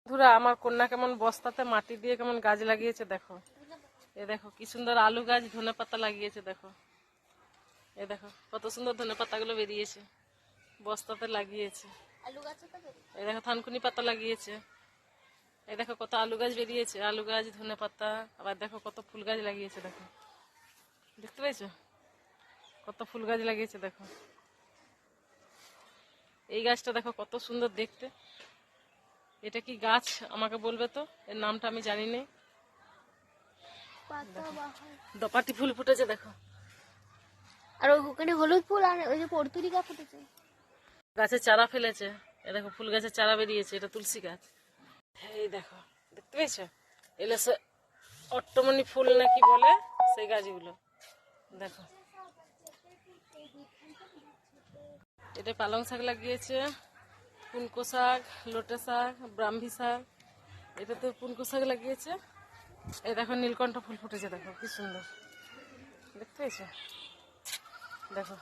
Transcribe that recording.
বন্ধুরা, আমার কন্যা কেমন বস্তাতে মাটি দিয়ে কেমন গাছ লাগিয়েছে দেখো। এ দেখো কি সুন্দর আলু গাছ, ধনে পাতা লাগিয়েছে দেখো। এ দেখো কত সুন্দর ধনে পাতাগুলো বেরিয়েছে, বস্তাতে লাগিয়েছে। এই দেখো থানকুনি পাতা লাগিয়েছে। এই দেখো কত আলু গাছ বেরিয়েছে, আলু গাছ, ধনে পাতা। আবার দেখো কত ফুল গাছ লাগিয়েছে দেখো, দেখতে পেয়েছো কত ফুল গাছ লাগিয়েছে দেখো। এই গাছটা দেখো কত সুন্দর দেখতে। এটা কি গাছ আমাকে বলবে তো, এর নামটা আমি জানি না। দপাটি ফুল ফুটেছে দেখো। আর ওখানে হলুদ ফুল আর ওই যে পর্তুলিকা ফুটেছে। গাছের চারা ফেলেছে, এ দেখো ফুল গাছের চারা বেরিয়েছে, এটা তুলসী গাছ। এই দেখো দেখতে পেয়েছো, এলে সে অট্টমণি ফুল নাকি বলে সেই গাছগুলো দেখো। এটা পালং শাক লাগিয়েছে, পুনকো শাক, লোটে শাক, ব্রাহ্মী শাক। এটা তো পুনকো শাক লাগিয়েছে। এই দেখো নীলকণ্ঠ ফুল ফুটেছে দেখো কি সুন্দর, দেখতে পেয়েছো দেখো।